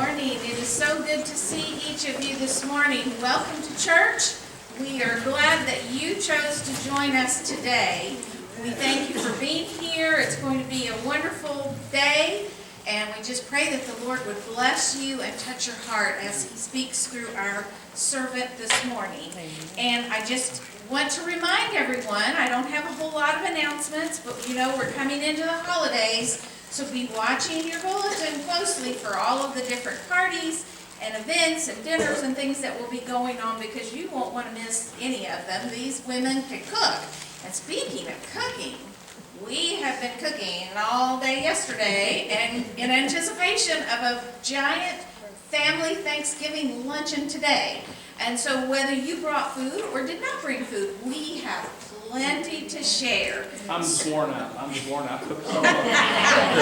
morning. It is so good to see each of you this morning. Welcome to church. We are glad that you chose to join us today. We thank you for being here. It's going to be a wonderful day, and we just pray that the Lord would bless you and touch your heart as He speaks through our servant this morning. And I just want to remind everyone, I don't have a whole lot of announcements, but you know we're coming into the holidays. So be watching your bulletin closely for all of the different parties and events and dinners and things that will be going on, because you won't want to miss any of them. These women can cook. And speaking of cooking, we have been cooking all day yesterday and in anticipation of a giant family Thanksgiving luncheon today. And so whether you brought food or did not bring food, we have plenty to share. I'm just worn out. I'm cooked so much. I'm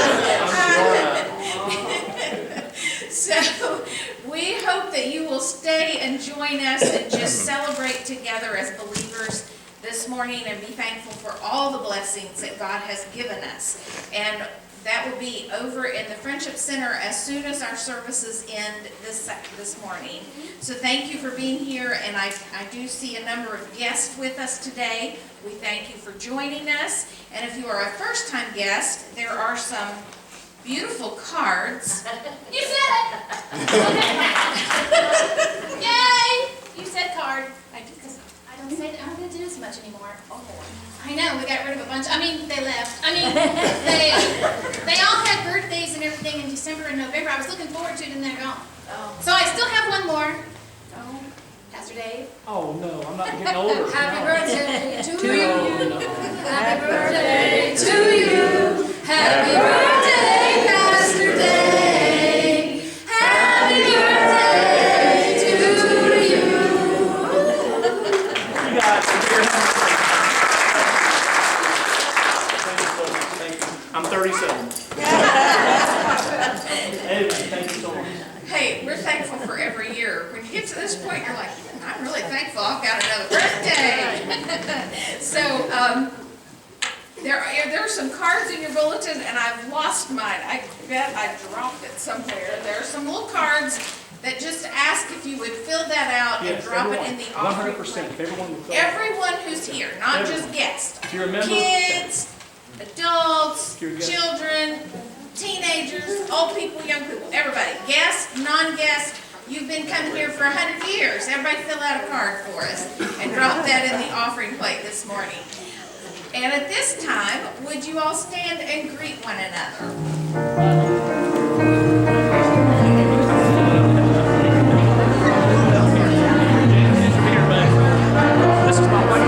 So we hope that you will stay and join us and just celebrate together as believers this morning and be thankful for all the blessings that God has given us. And that will be over in the Friendship Center as soon as our services end this morning. So thank you for being here, and I do see a number of guests with us today. We thank you for joining us. And if you are a first-time guest, there are some beautiful cards. You said it! Yay! You said card. I don't say that. I don't going to do this much anymore. Oh, I know, we got rid of a bunch. They left. They all had birthdays and everything in December and November. I was looking forward to it, and they're gone. Oh. So I still have one more. Oh, Pastor Dave. Oh no, I'm not getting older. Happy birthday to you. No. Happy birthday to you. Happy birthday, Pastor Dave. Happy birthday to you. You guys, thank you so much. Thank you. I'm 37. Anyway, thank you so much. Hey, we're thankful for every year. When you get to this point, you're like, I'm really thankful I've got another birthday. So there are some cards in your bulletin, and I've lost mine. I bet I dropped it somewhere. There are some little cards that just ask if you would fill that out and drop it in the offering 100%. plate. Everyone who's here, not just guests. If you remember, Kids, adults, If you're a guest. children, teenagers, old people, young people, everybody. Guests, non-guests, you've been coming here for 100 years. Everybody fill out a card for us and drop that in the offering plate this morning. And at this time, would you all stand and greet one another? This is my wife.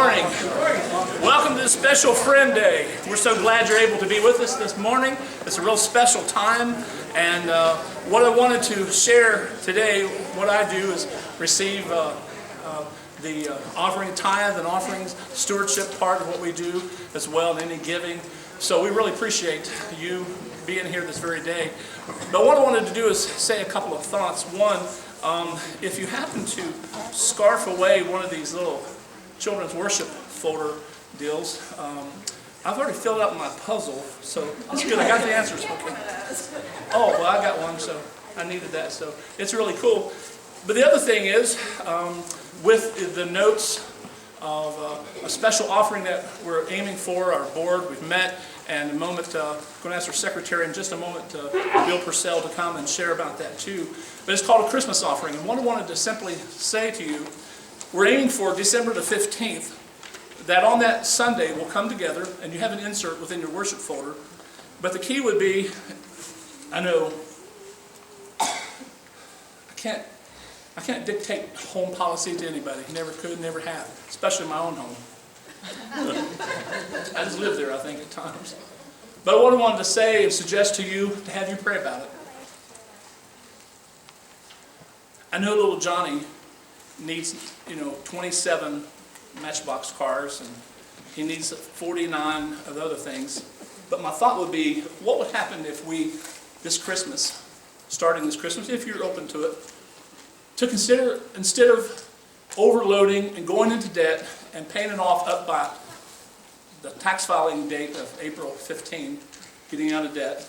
morning. Welcome to the Special Friend Day. We're so glad you're able to be with us this morning. It's a real special time, and what I wanted to share today, what I do is receive the offering tithe and offerings, stewardship part of what we do as well, and any giving. So we really appreciate you being here this very day. But what I wanted to do is say a couple of thoughts. One, if you happen to scarf away one of these little children's worship folder deals, I've already filled out my puzzle, so that's good. I got the answers. Okay. Oh, well, I got one, so I needed that. So it's really cool. But the other thing is, with the notes of a special offering that we're aiming for, our board, we've met, and in a moment, I'm going to ask our secretary in just a moment, Bill Purcell, to come and share about that too. But it's called a Christmas offering. And what I wanted to simply say to you, we're aiming for December the 15th, that on that Sunday we'll come together, and you have an insert within your worship folder. But the key would be, I know, I can't dictate home policy to anybody. Never could, never have, especially my own home. I just live there, I think, at times. But what I wanted to say and suggest to you, to have you pray about it. I know little Johnny needs, 27 Matchbox cars, and he needs 49 of the other things. But my thought would be, what would happen if we, this Christmas, starting this Christmas, if you're open to it, to consider, instead of overloading and going into debt and paying it off up by the tax filing date of April 15, getting out of debt,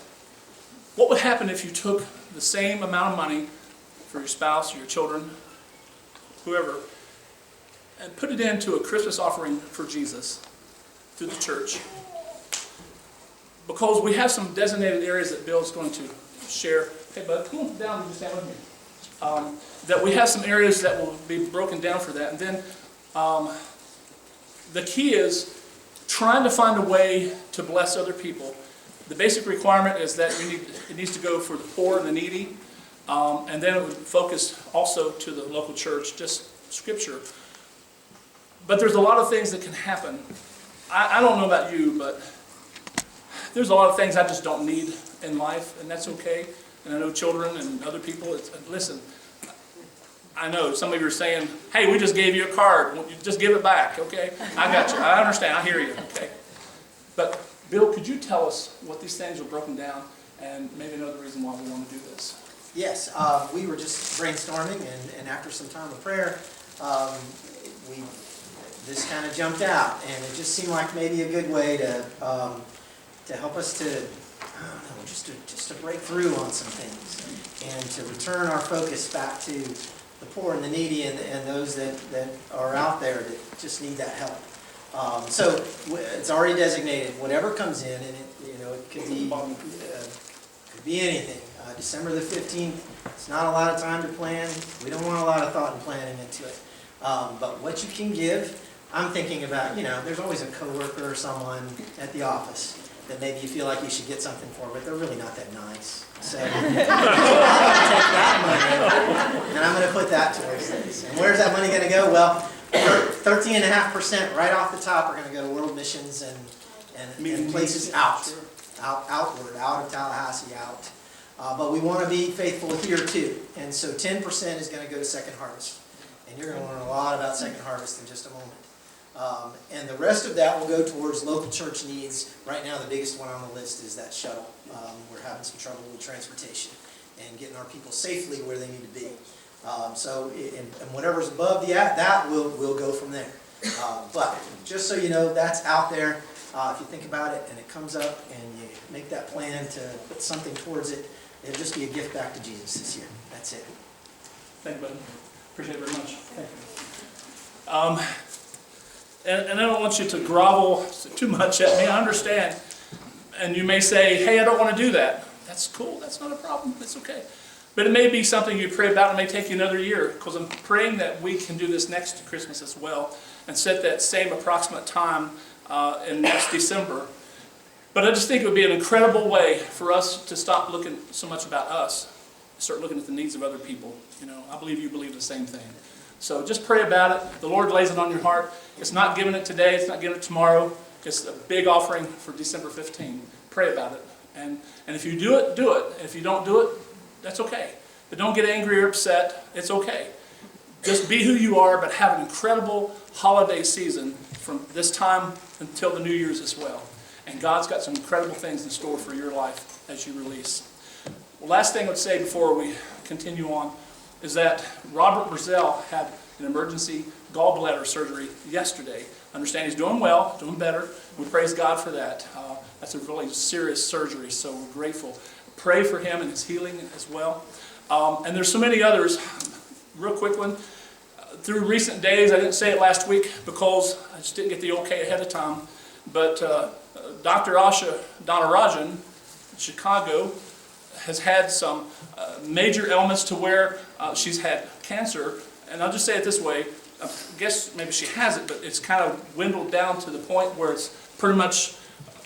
what would happen if you took the same amount of money for your spouse or your children, whoever, and put it into a Christmas offering for Jesus through the church? Because we have some designated areas that Bill's going to share. Hey, bud, come on down and just stand with me. That we have some areas that will be broken down for that. And then the key is trying to find a way to bless other people. The basic requirement is that it needs to go for the poor and the needy. And then it would focus also to the local church, just scripture. But there's a lot of things that can happen. I don't know about you, but there's a lot of things I just don't need in life, and that's okay. And I know children and other people, listen, I know some of you are saying, hey, we just gave you a card. You just give it back, okay? I got you. I understand. I hear you, okay? But, Bill, could you tell us what these things are broken down and maybe another reason why we want to do this? Yes, we were just brainstorming, and after some time of prayer, this kind of jumped out, and it just seemed like maybe a good way to help us to, I don't know, just to break through on some things, and to return our focus back to the poor and the needy and those that are out there that just need that help. So it's already designated. Whatever comes in, and it could be anything. December the 15th. It's not a lot of time to plan. We don't want a lot of thought and planning into it. But what you can give, I'm thinking about. There's always a coworker or someone at the office that maybe you feel like you should get something for, but they're really not that nice. So I'm going to take that money and I'm going to put that towards this. And where's that money going to go? Well, 13.5% right off the top are going to go to world missions and places outward, out of Tallahassee, out. But we want to be faithful here too. And so 10% is going to go to Second Harvest. And you're going to learn a lot about Second Harvest in just a moment. And the rest of that will go towards local church needs. Right now, the biggest one on the list is that shuttle. We're having some trouble with transportation and getting our people safely where they need to be. And whatever's above that will go from there. But just so you know, that's out there. If you think about it and it comes up and you make that plan to put something towards it, it'll just be a gift back to Jesus this year. That's it. Thank you, buddy. Appreciate it very much. Thank you. And I don't want you to grovel too much at me. I understand. And you may say, hey, I don't want to do that. That's cool. That's not a problem. That's okay. But it may be something you pray about. It may take you another year, because I'm praying that we can do this next Christmas as well and set that same approximate time in next December. But I just think it would be an incredible way for us to stop looking so much about us, start looking at the needs of other people. I believe you believe the same thing. So just pray about it. The Lord lays it on your heart. It's not giving it today. It's not giving it tomorrow. It's a big offering for December 15. Pray about it. And if you do it, do it. If you don't do it, that's okay. But don't get angry or upset. It's okay. Just be who you are, but have an incredible holiday season from this time until the New Year's as well. And God's got some incredible things in store for your life as you release. Well, last thing I would say before we continue on is that Robert Brazell had an emergency gallbladder surgery yesterday. I understand he's doing well, doing better. We praise God for that. That's a really serious surgery, so we're grateful. Pray for him and his healing as well. And there's so many others. Real quick one. Through recent days, I didn't say it last week because I just didn't get the okay ahead of time, but Dr. Asha Dhanarajan in Chicago has had some major ailments to where she's had cancer. And I'll just say it this way. I guess maybe she has it, but it's kind of dwindled down to the point where it's pretty much,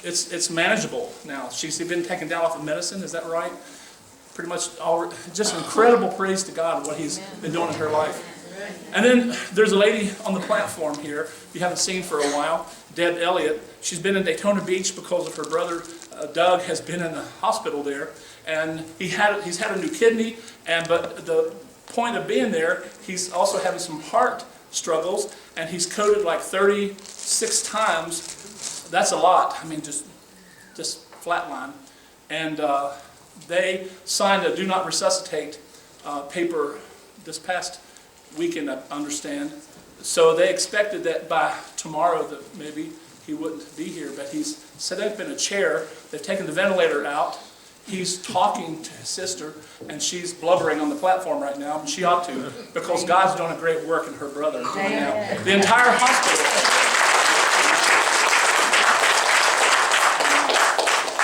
it's manageable now. She's been taken down off of medicine, is that right? Pretty much all, just incredible praise to God what he's been doing in her life. And then there's a lady on the platform here you haven't seen for a while, Deb Elliott. She's been in Daytona Beach because of her brother Doug has been in the hospital there, and he's had a new kidney. But the point of being there, he's also having some heart struggles, and he's coded like 36 times. That's a lot. I mean, just flatline. And they signed a do not resuscitate paper this past weekend, I understand. So they expected that by tomorrow that maybe he wouldn't be here, but he's set up in a chair. They've taken the ventilator out. He's talking to his sister, and she's blubbering on the platform right now, and she ought to, because God's doing a great work in her brother right now. The entire hospital.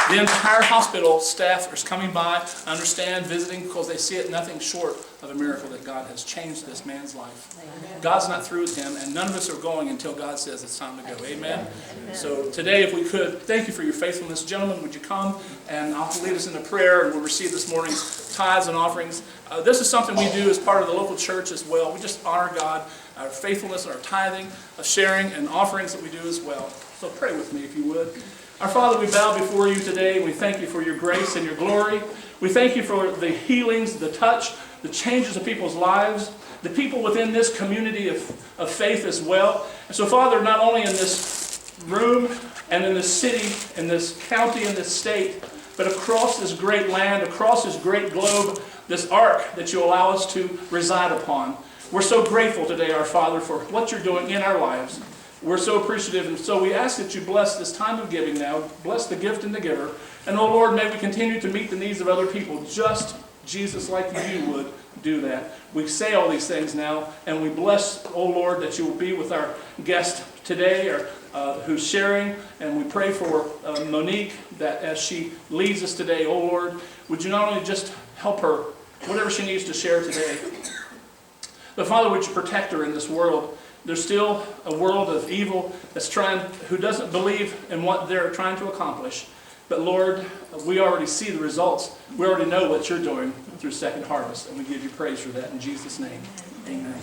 The entire hospital staff is coming by, I understand, visiting, because they see it nothing short of a miracle that God has changed this man's life. God's not through with him, and none of us are going until God says it's time to go. Amen? So today, if we could, thank you for your faithfulness. Gentlemen, would you come, and I'll lead us into prayer, and we'll receive this morning's tithes and offerings. This is something we do as part of the local church as well. We just honor God, our faithfulness and our tithing, sharing, and offerings that we do as well. So pray with me if you would. Our Father, we bow before you today, and we thank you for your grace and your glory. We thank you for the healings, the touch, the changes of people's lives, the people within this community of faith as well. And so, Father, not only in this room and in this city, in this county, in this state, but across this great land, across this great globe, this ark that you allow us to reside upon. We're so grateful today, our Father, for what you're doing in our lives. We're so appreciative, and so we ask that you bless this time of giving now. Bless the gift and the giver. And, oh Lord, may we continue to meet the needs of other people, just Jesus, like you would do that. We say all these things now, and we bless, oh Lord, that you will be with our guest today, who's sharing, and we pray for Monique, that as she leads us today, oh Lord, would you not only just help her, whatever she needs to share today, but Father, would you protect her in this world. There's still a world of evil who doesn't believe in what they're trying to accomplish. But Lord, we already see the results. We already know what you're doing through Second Harvest, and we give you praise for that in Jesus' name. Amen.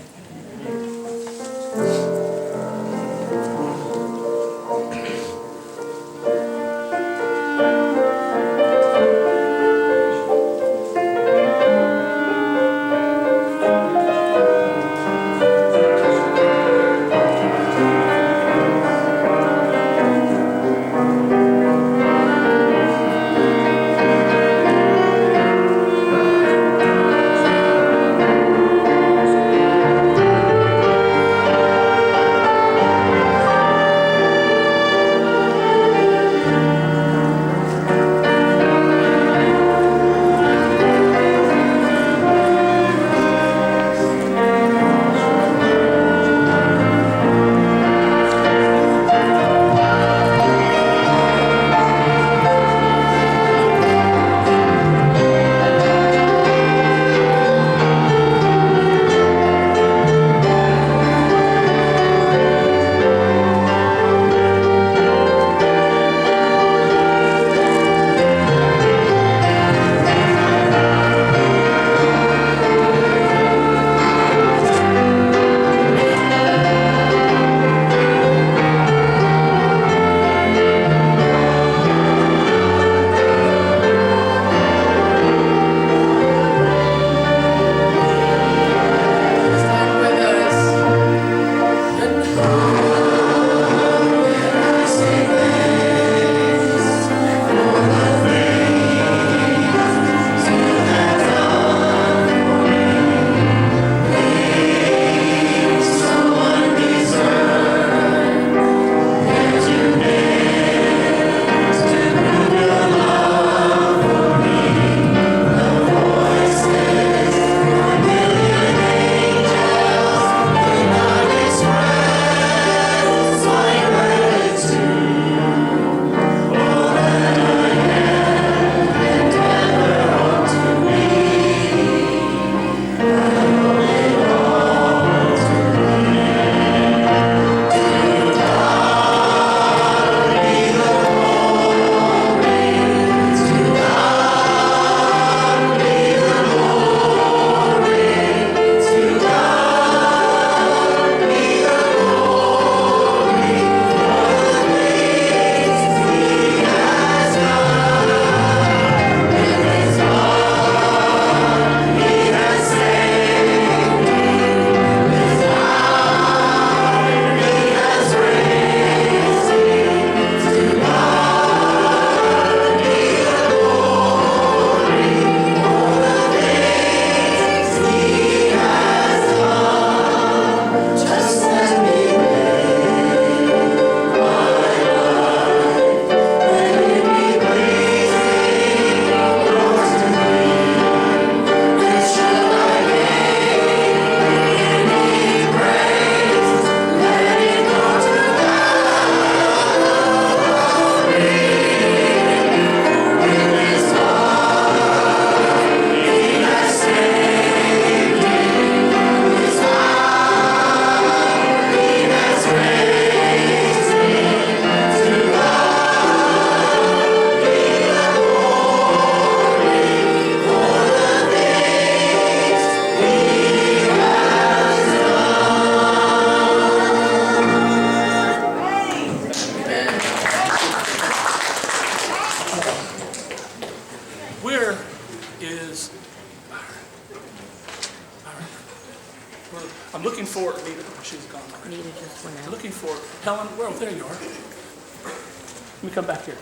I'm looking for Nita. She's gone. Nita just went I'm out. looking for Helen. Well, there you are. Let me come back here.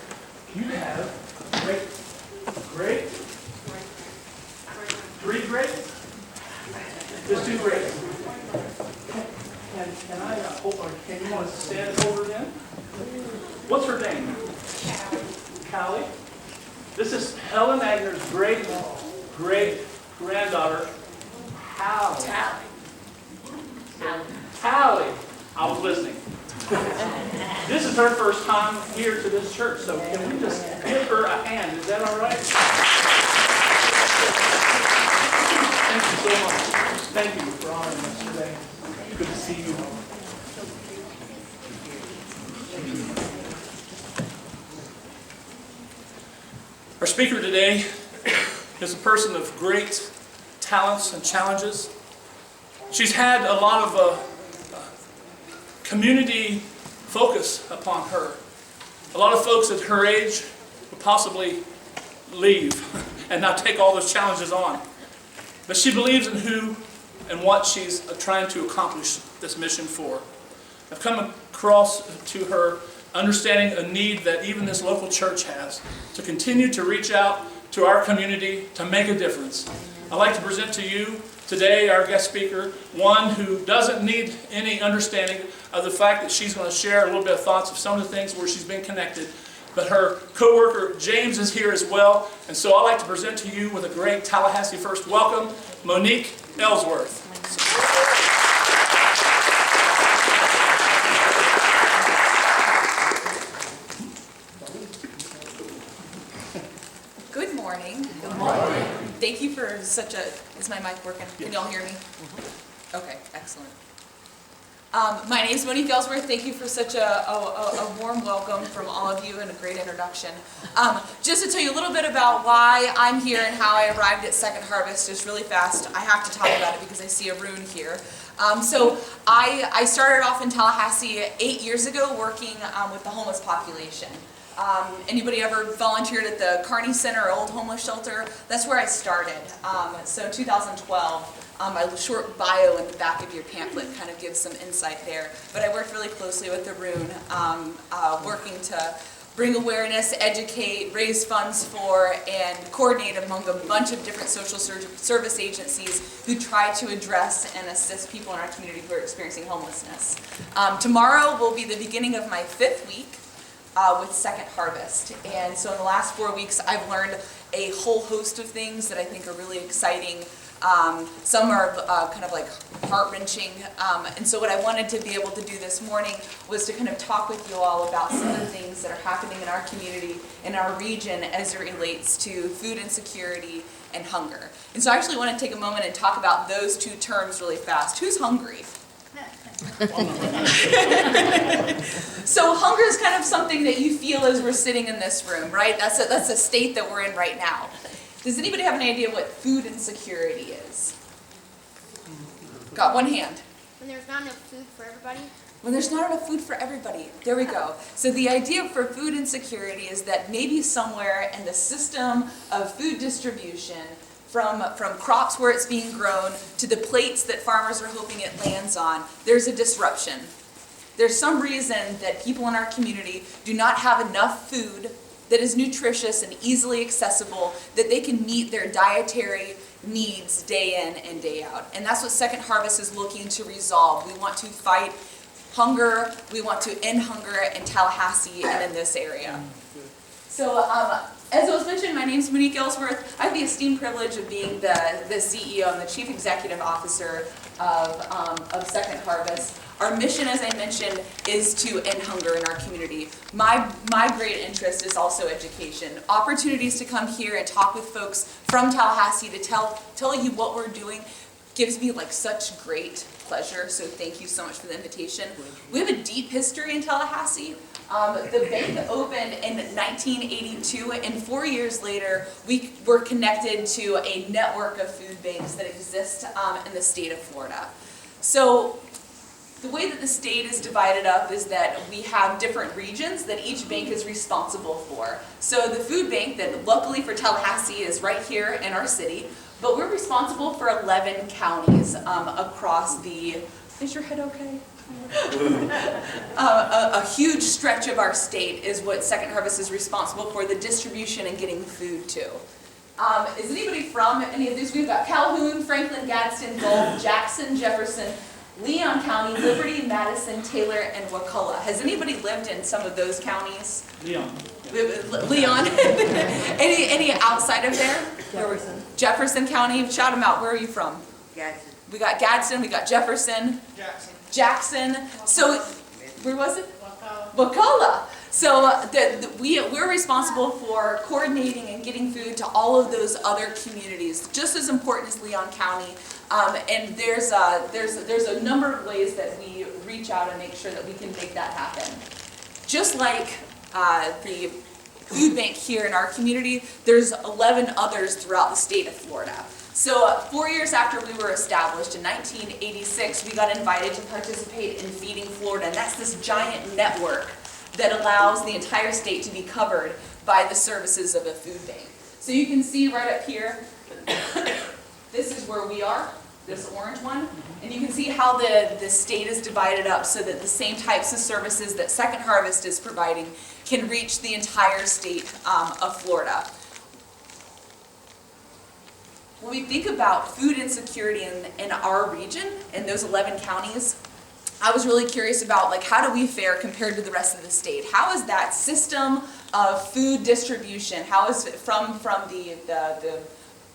You have great, three grapes? Just two grapes. Can I hold her? Can you want to stand and hold her then? What's her name? Callie. This is Helen Agner's great granddaughter, Callie. Callie. I was listening. This is her first time here to this church, so can we just give her a hand? Is that all right? Thank you so much. Thank you for honoring us today. Good to see you. Our speaker today is a person of great talents and challenges. She's had a lot of community focus upon her. A lot of folks at her age would possibly leave and not take all those challenges on. But she believes in who and what she's trying to accomplish this mission for. I've come across to her understanding a need that even this local church has to continue to reach out to our community to make a difference. I'd like to present to you today our guest speaker, one who doesn't need any understanding of the fact that she's going to share a little bit of thoughts of some of the things where she's been connected. But her co-worker James is here as well, and so I'd like to present to you with a great Tallahassee first welcome, Monique Ellsworth. Good morning. Good morning. Thank you for such a, is my mic working? Can y'all hear me? Okay, excellent. My name is Monique Ellsworth. Thank you for such a warm welcome from all of you and a great introduction. Just to tell you a little bit about why I'm here and how I arrived at Second Harvest, just really fast. I have to talk about it because I see a rune here. So I started off in Tallahassee 8 years ago working with the homeless population. Anybody ever volunteered at the Kearney Center Old Homeless Shelter? That's where I started. So 2012. My short bio in the back of your pamphlet kind of gives some insight there. But I worked really closely with the Rune, working to bring awareness, educate, raise funds for, and coordinate among a bunch of different social service agencies who try to address and assist people in our community who are experiencing homelessness. Tomorrow will be the beginning of my 5th week with Second Harvest. And so in the last 4 weeks, I've learned a whole host of things that I think are really exciting. Some are kind of like heart-wrenching, and so what I wanted to be able to do this morning was to kind of talk with you all about some of the things that are happening in our community, in our region, as it relates to food insecurity and hunger. And so I actually want to take a moment and talk about those two terms really fast. Who's hungry? So hunger is kind of something that you feel as we're sitting in this room, right? That's a state that we're in right now. Does anybody have an idea what food insecurity is? Got one hand. When there's not enough food for everybody? When there's not enough food for everybody. There we go. So the idea for food insecurity is that maybe somewhere in the system of food distribution, from crops where it's being grown to the plates that farmers are hoping it lands on, there's a disruption. There's some reason that people in our community do not have enough food that is nutritious and easily accessible, that they can meet their dietary needs day in and day out. And that's what Second Harvest is looking to resolve. We want to fight hunger, we want to end hunger in Tallahassee and in this area. So as it was mentioned, my name is Monique Ellsworth. I have the esteemed privilege of being the CEO and the Chief Executive Officer of Second Harvest. Our mission, as I mentioned, is to end hunger in our community. My great interest is also education. Opportunities to come here and talk with folks from Tallahassee to tell you what we're doing gives me like such great pleasure, so thank you so much for the invitation. We have a deep history in Tallahassee. The bank opened in 1982, and 4 years later, we were connected to a network of food banks that exist in the state of Florida. So the way that the state is divided up is that we have different regions that each bank is responsible for. So the food bank that luckily for Tallahassee is right here in our city, but we're responsible for 11 counties across the, is your head okay? A huge stretch of our state is what Second Harvest is responsible for, the distribution and getting food to. Is anybody from any of these? We've got Calhoun, Franklin, Gadsden, Gulf, Jackson, Jefferson, Leon County, Liberty, Madison, Taylor, and Wakulla. Has anybody lived in some of those counties? Leon. Leon? any outside of there? Jefferson. Jefferson County? Shout them out. Where are you from? Gadsden. We got Gadsden, we got Jefferson. Jackson. So, where was it? Wakulla. So we're responsible for coordinating and getting food to all of those other communities, just as important as Leon County. And there's a number of ways that we reach out and make sure that we can make that happen. Just like the food bank here in our community, there's 11 others throughout the state of Florida. So 4 years after we were established in 1986, we got invited to participate in Feeding Florida, and that's this giant network that allows the entire state to be covered by the services of a food bank. So you can see right up here, this is where we are, this orange one, and you can see how the state is divided up so that the same types of services that Second Harvest is providing can reach the entire state of Florida. When we think about food insecurity in our region, in those 11 counties, I was really curious about, like, how do we fare compared to the rest of the state? How is that system of food distribution, how is it from the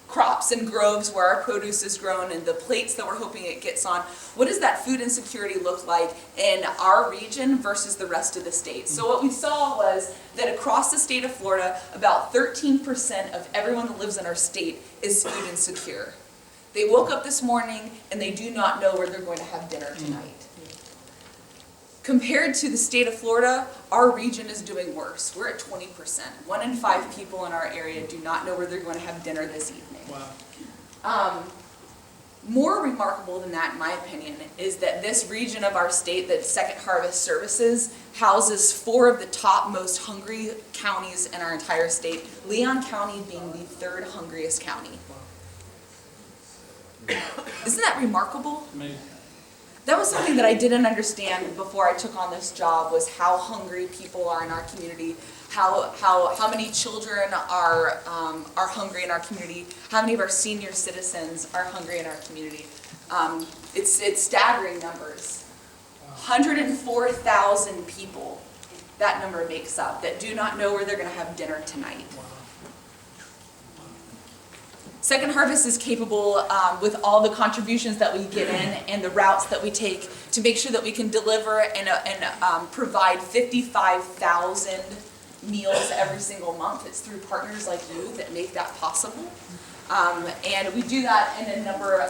crops and groves where our produce is grown and the plates that we're hoping it gets on, what does that food insecurity look like in our region versus the rest of the state? So what we saw was that across the state of Florida, about 13% of everyone that lives in our state is food insecure. They woke up this morning and they do not know where they're going to have dinner tonight. Compared to the state of Florida, our region is doing worse. We're at 20%. 1 in 5 people in our area do not know where they're going to have dinner this evening. Wow. More remarkable than that, in my opinion, is that this region of our state that Second Harvest services houses 4 of the top most hungry counties in our entire state, Leon County being the 3rd hungriest county. Isn't that remarkable? Amazing. That was something that I didn't understand before I took on this job, was how hungry people are in our community, how many children are hungry in our community, how many of our senior citizens are hungry in our community. It's staggering numbers. 104,000 people, that number makes up, that do not know where they're going to have dinner tonight. Second Harvest is capable, with all the contributions that we get in and the routes that we take, to make sure that we can deliver and provide 55,000 meals every single month. It's through partners like you that make that possible. And we do that in a number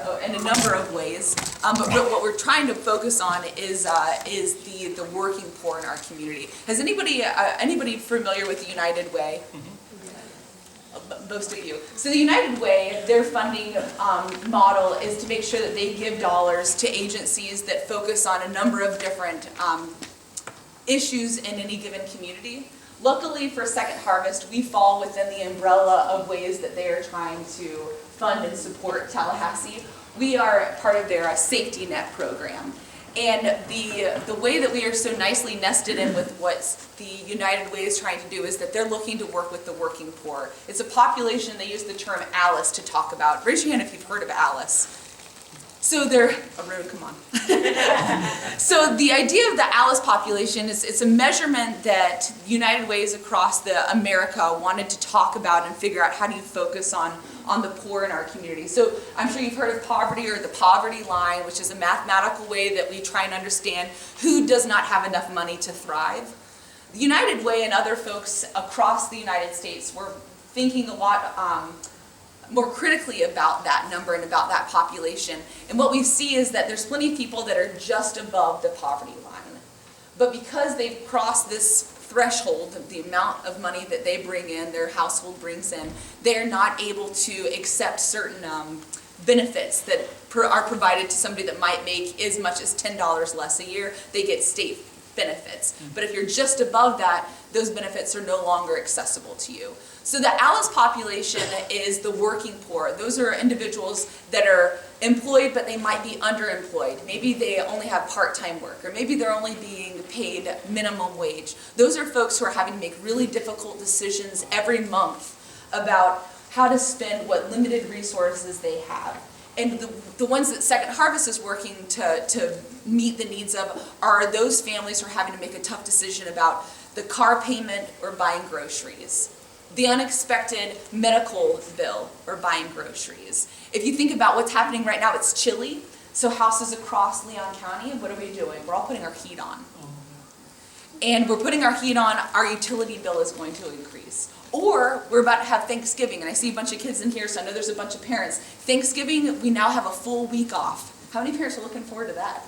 of ways. But what we're trying to focus on is the working poor in our community. Has anybody familiar with the United Way? Most of you. So the United Way, their funding model is to make sure that they give dollars to agencies that focus on a number of different issues in any given community. Luckily for Second Harvest, we fall within the umbrella of ways that they are trying to fund and support Tallahassee. We are part of their safety net program. And the way that we are so nicely nested in with what the United Way is trying to do is that they're looking to work with the working poor. It's a population, they use the term ALICE to talk about. Raise your hand if you've heard of ALICE. So they're, Arun, come on. So the idea of the ALICE population is it's a measurement that United Ways across America wanted to talk about and figure out how do you focus on the poor in our community. So I'm sure you've heard of poverty or the poverty line, which is a mathematical way that we try and understand who does not have enough money to thrive. The United Way and other folks across the United States were thinking a lot more critically about that number and about that population. And what we see is that there's plenty of people that are just above the poverty line. But because they've crossed this threshold of the amount of money that they bring in, their household brings in, they're not able to accept certain benefits that are provided to somebody that might make as much as $10 less a year. They get state benefits. But if you're just above that, those benefits are no longer accessible to you. So the ALICE population is the working poor. Those are individuals that are employed, but they might be underemployed. Maybe they only have part-time work, or maybe they're only being paid minimum wage. Those are folks who are having to make really difficult decisions every month about how to spend what limited resources they have. And the ones that Second Harvest is working to meet the needs of are those families who are having to make a tough decision about the car payment or buying groceries, the unexpected medical bill or buying groceries. If you think about what's happening right now, it's chilly. So houses across Leon County, what are we doing? We're all putting our heat on. And we're putting our heat on, our utility bill is going to increase. Or we're about to have Thanksgiving, and I see a bunch of kids in here, so I know there's a bunch of parents. Thanksgiving, we now have a full week off. How many parents are looking forward to that?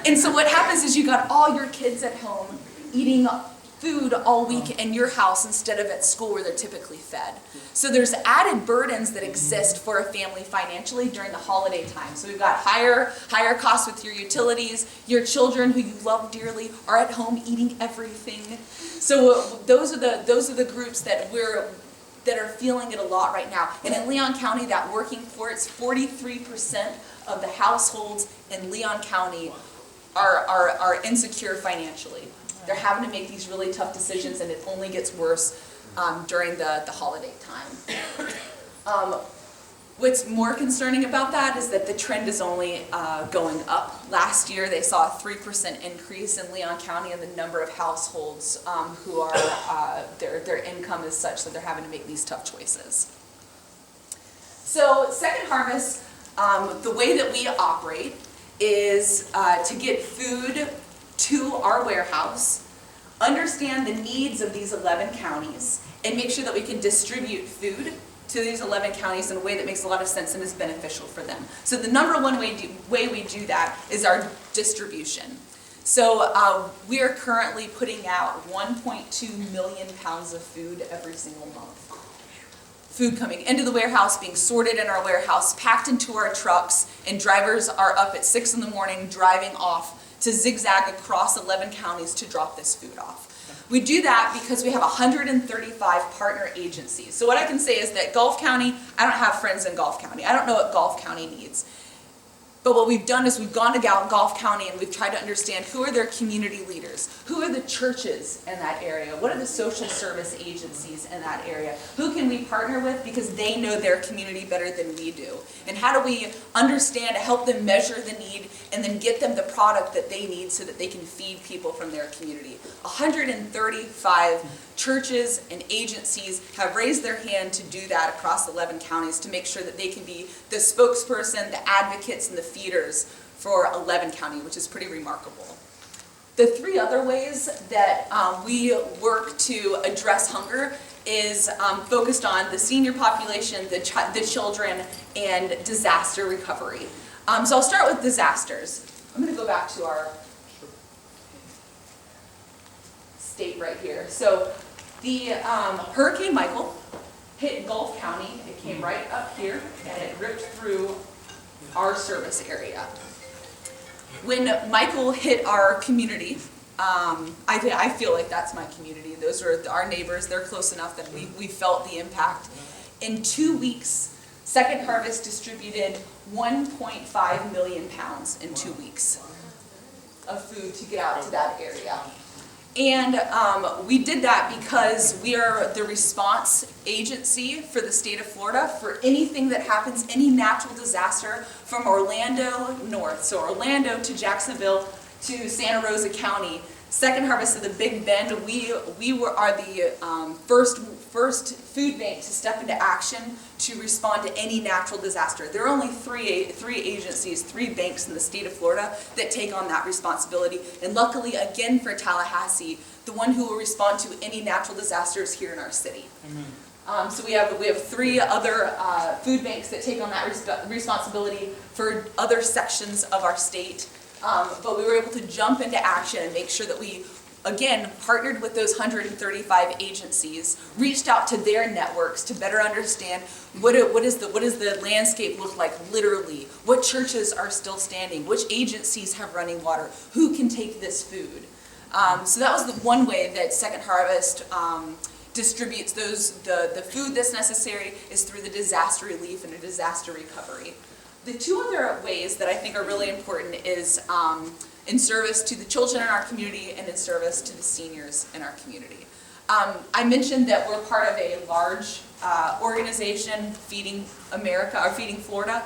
And so what happens is you got all your kids at home eating food all week in your house instead of at school where they're typically fed. So there's added burdens that exist for a family financially during the holiday time. So we've got higher costs with your utilities. Your children who you love dearly are at home eating everything. So those are the groups that are feeling it a lot right now. And in Leon County, that working poor, it's 43% of the households in Leon County are insecure financially. They're having to make these really tough decisions, and it only gets worse during the holiday time. What's more concerning about that is that the trend is only going up. Last year, they saw a 3% increase in Leon County in the number of households who are, their income is such that they're having to make these tough choices. So Second Harvest, the way that we operate is to get food to our warehouse, understand the needs of these 11 counties, and make sure that we can distribute food to these 11 counties in a way that makes a lot of sense and is beneficial for them. So the number one way we do that is our distribution. So we are currently putting out 1.2 million pounds of food every single month. Food coming into the warehouse, being sorted in our warehouse, packed into our trucks, and drivers are up at 6 in the morning driving off to zigzag across 11 counties to drop this food off. We do that because we have 135 partner agencies. So what I can say is that Gulf County, I don't have friends in Gulf County. I don't know what Gulf County needs. But what we've done is we've gone to Gulf County and we've tried to understand who are their community leaders, who are the churches in that area, what are the social service agencies in that area, who can we partner with because they know their community better than we do, and how do we understand to help them measure the need and then get them the product that they need so that they can feed people from their community. 135 churches and agencies have raised their hand to do that across 11 counties to make sure that they can be the spokesperson, the advocates, and the feeders for 11 counties, which is pretty remarkable. The three other ways that we work to address hunger is focused on the senior population, the children, and disaster recovery. So I'll start with disasters. I'm going to go back to our state right here. So the Hurricane Michael hit Gulf County. It came right up here and it ripped through our service area. When Michael hit our community, I feel like that's my community. Those are our neighbors. They're close enough that we felt the impact. In 2 weeks, Second Harvest distributed 1.5 million pounds in 2 weeks of food to get out to that area. And we did that because we are the response agency for the state of Florida for anything that happens, any natural disaster from Orlando north. So Orlando to Jacksonville to Santa Rosa County. Second Harvest of the Big Bend, we are the first food bank to step into action to respond to any natural disaster. There are only three agencies, 3 banks in the state of Florida that take on that responsibility. And luckily, again for Tallahassee, the one who will respond to any natural disasters here in our city. So we have 3 other food banks that take on that responsibility for other sections of our state. But we were able to jump into action and make sure that we again, partnered with those 135 agencies, reached out to their networks to better understand what does the landscape look like literally, what churches are still standing, which agencies have running water, who can take this food. So that was the one way that Second Harvest distributes the food that's necessary is through the disaster relief and the disaster recovery. The two other ways that I think are really important is in service to the children in our community and in service to the seniors in our community. I mentioned that we're part of a large organization, Feeding America, or Feeding Florida.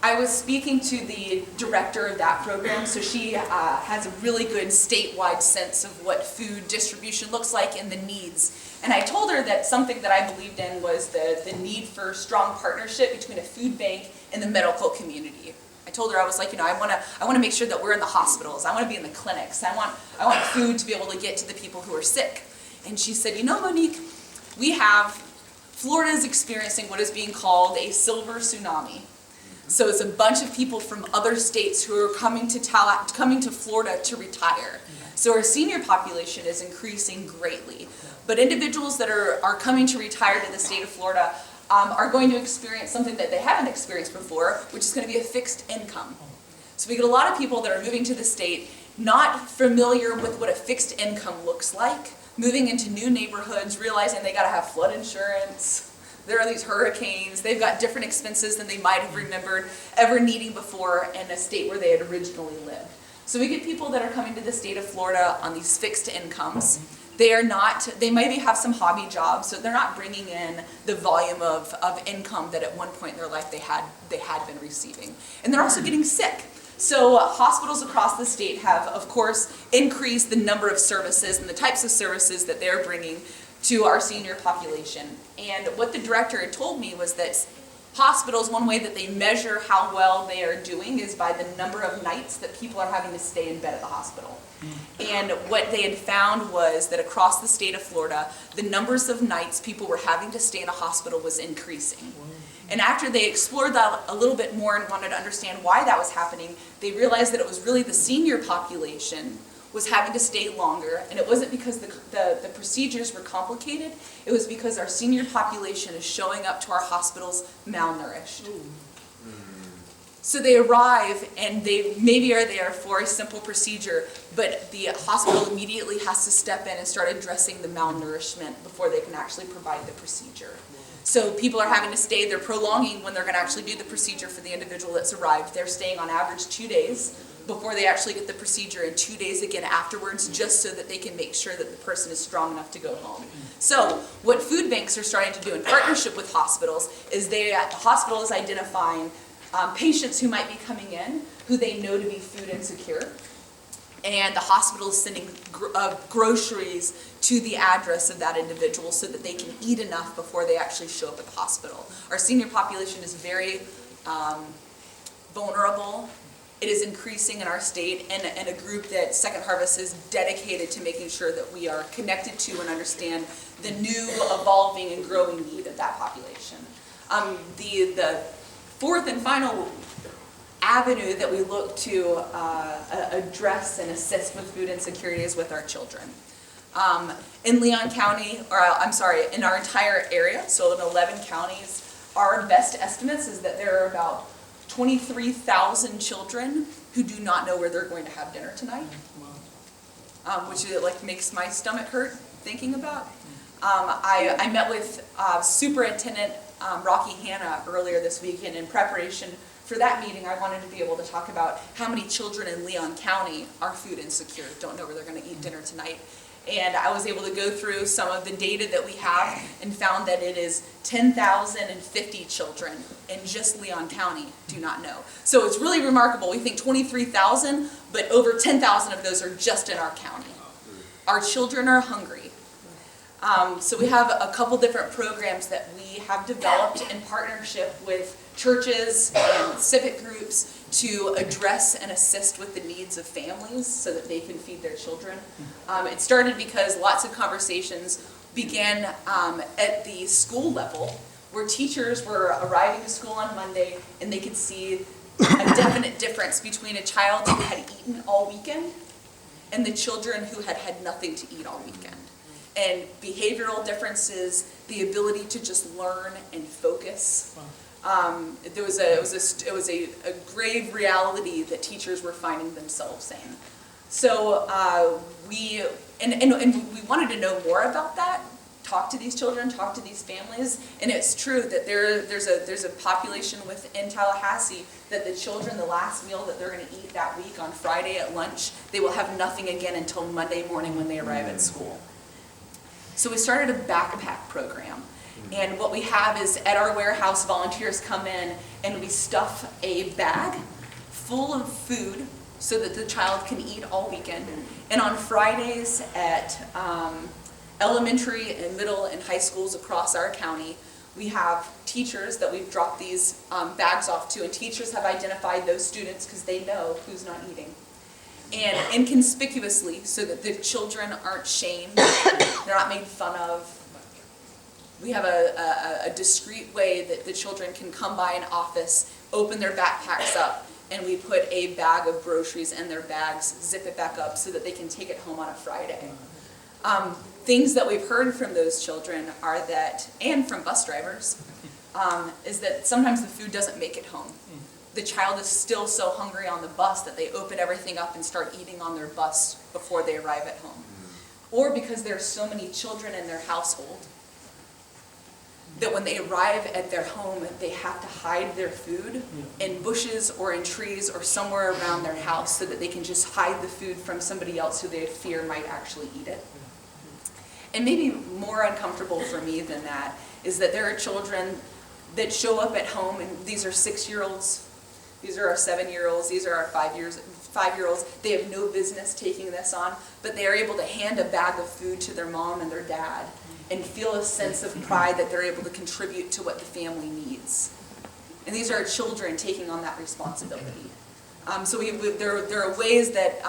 I was speaking to the director of that program, so she has a really good statewide sense of what food distribution looks like and the needs. And I told her that something that I believed in was the need for strong partnership between a food bank and the medical community. I told her, I was like, you know, I want to make sure that we're in the hospitals. I want to be in the clinics. I want food to be able to get to the people who are sick. And she said, you know, Monique, Florida is experiencing what is being called a silver tsunami. So it's a bunch of people from other states who are coming to Florida to retire. So our senior population is increasing greatly. But individuals that are coming to retire to the state of Florida are going to experience something that they haven't experienced before, which is going to be a fixed income. So we get a lot of people that are moving to the state not familiar with what a fixed income looks like, moving into new neighborhoods, realizing they got to have flood insurance. There are these hurricanes. They've got different expenses than they might have remembered ever needing before in a state where they had originally lived. So we get people that are coming to the state of Florida on these fixed incomes. They maybe have some hobby jobs, so they're not bringing in the volume of income that at one point in their life they had been receiving. And they're also getting sick. So hospitals across the state have, of course, increased the number of services and the types of services that they're bringing to our senior population. And what the director had told me was that hospitals, one way that they measure how well they are doing is by the number of nights that people are having to stay in bed at the hospital. And what they had found was that across the state of Florida, the numbers of nights people were having to stay in a hospital was increasing. And after they explored that a little bit more and wanted to understand why that was happening, they realized that it was really the senior population was having to stay longer, and it wasn't because the procedures were complicated, it was because our senior population is showing up to our hospitals malnourished. So they arrive and they maybe are there for a simple procedure, but the hospital immediately has to step in and start addressing the malnourishment before they can actually provide the procedure. So people are having to stay, they're prolonging when they're going to actually do the procedure for the individual that's arrived. They're staying on average 2 days before they actually get the procedure and 2 days again afterwards, just so that they can make sure that the person is strong enough to go home. So what food banks are starting to do in partnership with hospitals is the hospital is identifying patients who might be coming in who they know to be food insecure, and the hospital is sending groceries to the address of that individual so that they can eat enough before they actually show up at the hospital. Our senior population is very vulnerable. It is increasing in our state, and a group that Second Harvest is dedicated to making sure that we are connected to and understand the new, evolving, and growing need of that population. The fourth and final avenue that we look to address and assist with food insecurity is with our children. In Leon County, in our entire area, so in 11 counties, our best estimates is that there are about 23,000 children who do not know where they're going to have dinner tonight, which makes my stomach hurt thinking about. I met with Superintendent Rocky Hanna earlier this week, and in preparation for that meeting, I wanted to be able to talk about how many children in Leon County are food insecure, don't know where they're going to eat dinner tonight. And I was able to go through some of the data that we have and found that it is 10,050 children in just Leon County do not know. So it's really remarkable. We think 23,000, but over 10,000 of those are just in our county. Our children are hungry. So we have a couple different programs that we have developed in partnership with churches and civic groups to address and assist with the needs of families so that they can feed their children. It started because lots of conversations began at the school level, where teachers were arriving to school on Monday and they could see a definite difference between a child who had eaten all weekend and the children who had had nothing to eat all weekend. And behavioral differences, the ability to just learn and focus. It was a grave reality that teachers were finding themselves in. So we wanted to know more about that. Talk to these children, talk to these families, and it's true that there's a population within Tallahassee that the children, the last meal that they're going to eat that week on Friday at lunch, they will have nothing again until Monday morning when they arrive at school. So we started a backpack program, and what we have is at our warehouse, volunteers come in and we stuff a bag full of food so that the child can eat all weekend. And on Fridays at elementary and middle and high schools across our county, we have teachers that we've dropped these bags off to, and teachers have identified those students because they know who's not eating. And inconspicuously, so that the children aren't shamed, they're not made fun of. We have a discreet way that the children can come by an office, open their backpacks up, and we put a bag of groceries in their bags, zip it back up so that they can take it home on a Friday. Things that we've heard from those children are that, and from bus drivers, is that sometimes the food doesn't make it home. The child is still so hungry on the bus that they open everything up and start eating on their bus before they arrive at home. Or because there are so many children in their household that when they arrive at their home, they have to hide their food in bushes or in trees or somewhere around their house so that they can just hide the food from somebody else who they fear might actually eat it. And maybe more uncomfortable for me than that is that there are children that show up at home, and these are 6-year-olds, these are our 7-year-olds, these are our 5-year-olds. They have no business taking this on, but they are able to hand a bag of food to their mom and their dad and feel a sense of pride that they're able to contribute to what the family needs. And these are children taking on that responsibility. So there are ways that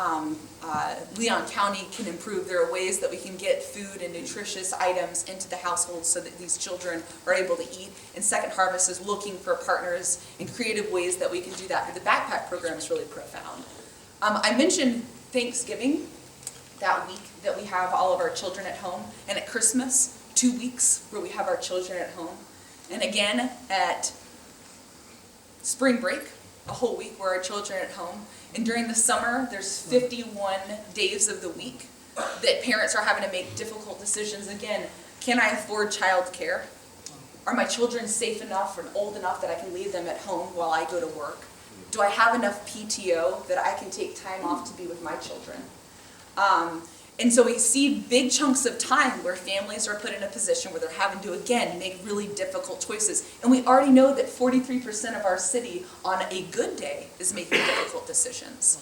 Leon County can improve. There are ways that we can get food and nutritious items into the household so that these children are able to eat. And Second Harvest is looking for partners and creative ways that we can do that. But the backpack program is really profound. I mentioned Thanksgiving, that week that we have all of our children at home. And at Christmas, 2 weeks where we have our children at home. And again at spring break, a whole week where our children are at home. And during the summer, there's 51 days of the week that parents are having to make difficult decisions. Again, can I afford childcare? Are my children safe enough and old enough that I can leave them at home while I go to work? Do I have enough PTO that I can take time off to be with my children? And so we see big chunks of time where families are put in a position where they're having to, again, make really difficult choices. And we already know that 43% of our city on a good day is making difficult decisions.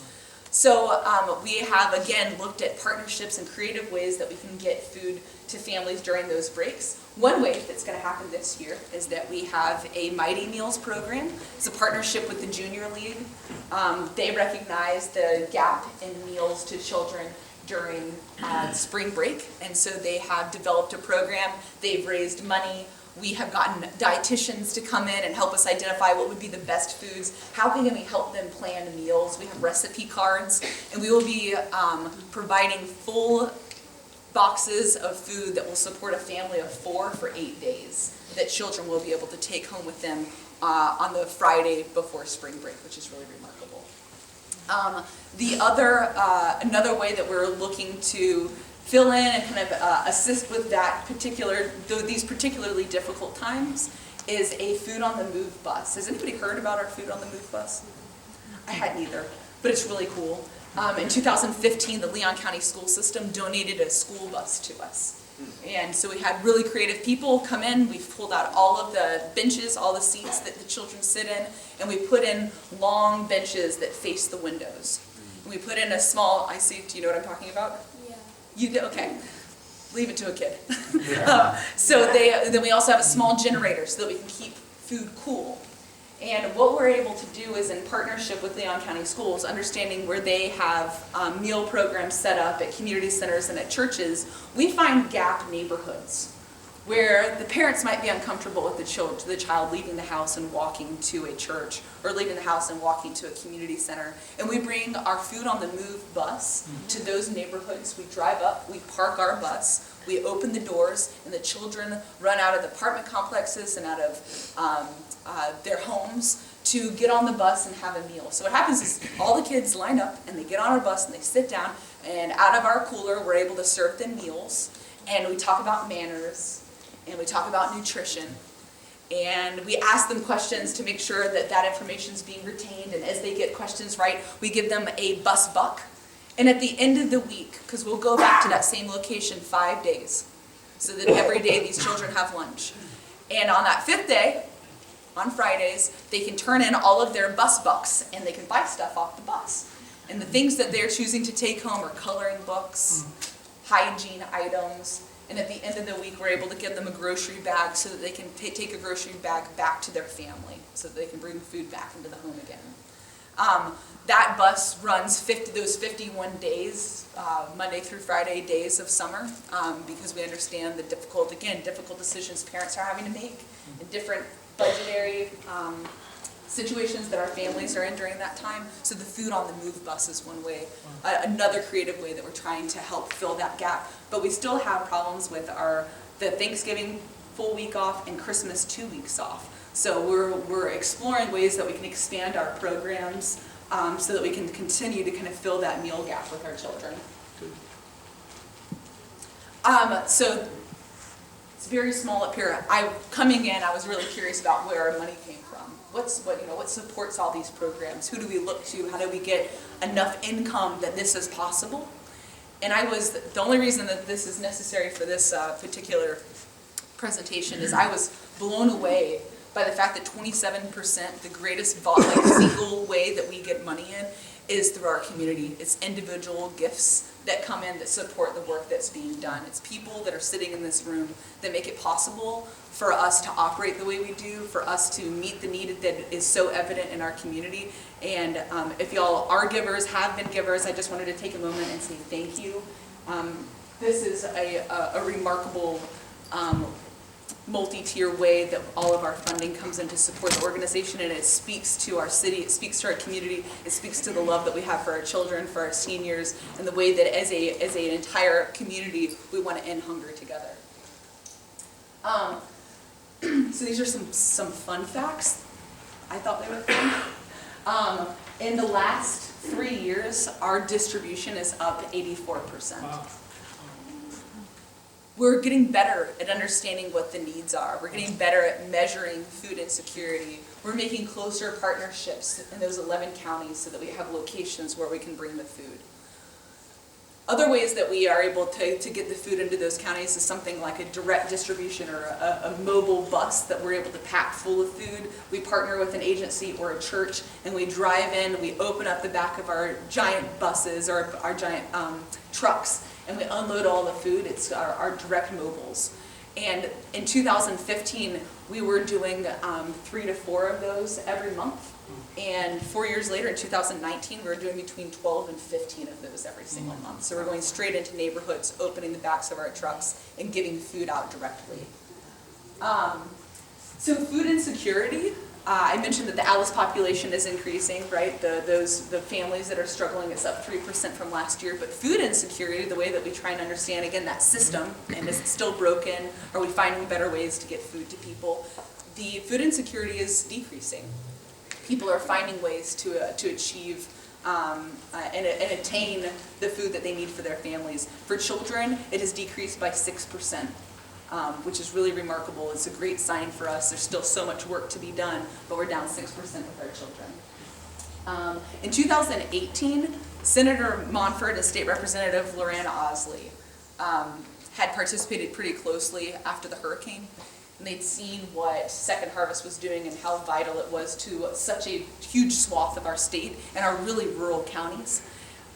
So we have, again, looked at partnerships and creative ways that we can get food to families during those breaks. One way that's going to happen this year is that we have a Mighty Meals program. It's a partnership with the Junior League. They recognize the gap in meals to children during spring break, and so they have developed a program. They've raised money. We have gotten dietitians to come in and help us identify what would be the best foods. How can we help them plan meals? We have recipe cards, and we will be providing full boxes of food that will support a family of 4 for 8 days that children will be able to take home with them on the Friday before spring break, which is really remarkable. Another way that we're looking to fill in and kind of assist with these particularly difficult times is a Food on the Move bus. Has anybody heard about our Food on the Move bus? I hadn't either, but it's really cool. In 2015, the Leon County school system donated a school bus to us. And so we had really creative people come in. We've pulled out all of the benches, all the seats that the children sit in, and we put in long benches that face the windows. And we put in a small, do you know what I'm talking about? Yeah. You do? Okay. Leave it to a kid. Then we also have a small generator so that we can keep food cool. And what we're able to do is, in partnership with Leon County Schools, understanding where they have meal programs set up at community centers and at churches, we find gap neighborhoods where the parents might be uncomfortable with the child leaving the house and walking to a church, or leaving the house and walking to a community center. And we bring our Food on the Move bus to those neighborhoods. We drive up, we park our bus, we open the doors, and the children run out of the apartment complexes and out of their homes to get on the bus and have a meal. So what happens is all the kids line up and they get on our bus and they sit down, and out of our cooler we're able to serve them meals, and we talk about manners, and we talk about nutrition, and we ask them questions to make sure that that information is being retained, and as they get questions right, we give them a bus buck. And at the end of the week, because we'll go back to that same location 5 days, so that every day these children have lunch. And on that 5th day, on Fridays, they can turn in all of their bus bucks and they can buy stuff off the bus. And the things that they're choosing to take home are coloring books, hygiene items, and at the end of the week we're able to give them a grocery bag so that they can take a grocery bag back to their family, so that they can bring food back into the home again. That bus runs those 51 days, Monday through Friday days of summer, because we understand the difficult decisions parents are having to make, and different budgetary situations that our families are in during that time. So the Food on the Move bus is one way, another creative way that we're trying to help fill that gap. But we still have problems with the Thanksgiving full week off and Christmas 2 weeks off. So we're exploring ways that we can expand our programs so that we can continue to kind of fill that meal gap with our children. So it's very small up here. Coming in, I was really curious about where our money came from. What supports all these programs? Who do we look to? How do we get enough income that this is possible? And the only reason that this is necessary for this particular presentation is I was blown away by the fact that 27%, the greatest single way that we get money in, is through our community. It's individual gifts that come in that support the work that's being done. It's people that are sitting in this room that make it possible for us to operate the way we do, for us to meet the need that is so evident in our community. And if y'all are givers, have been givers, I just wanted to take a moment and say thank you. This is a remarkable multi-tier way that all of our funding comes in to support the organization, and it speaks to our city, it speaks to our community, it speaks to the love that we have for our children, for our seniors, and the way that as an entire community we want to end hunger together. So these are some fun facts. I thought they were fun. In the last 3 years, our distribution is up 84%. Wow. We're getting better at understanding what the needs are. We're getting better at measuring food insecurity. We're making closer partnerships in those 11 counties so that we have locations where we can bring the food. Other ways that we are able to get the food into those counties is something like a direct distribution or a mobile bus that we're able to pack full of food. We partner with an agency or a church, and we drive in, we open up the back of our giant buses or our giant trucks, and we unload all the food. It's our direct mobiles. And in 2015, we were doing 3 to 4 of those every month. And 4 years later, in 2019, we were doing between 12 and 15 of those every single month. So we're going straight into neighborhoods, opening the backs of our trucks, and giving food out directly. So food insecurity, I mentioned that the Alice population is increasing, right? The families that are struggling, it's up 3% from last year. But food insecurity, the way that we try and understand, again, that system, and is it still broken? Are we finding better ways to get food to people? The food insecurity is decreasing. People are finding ways to achieve and attain the food that they need for their families. For children, it has decreased by 6%, which is really remarkable. It's a great sign for us. There's still so much work to be done, but we're down 6% with our children. In 2018, Senator Monfort and State Representative Lorraine Osley had participated pretty closely after the hurricane. And they'd seen what Second Harvest was doing and how vital it was to such a huge swath of our state and our really rural counties.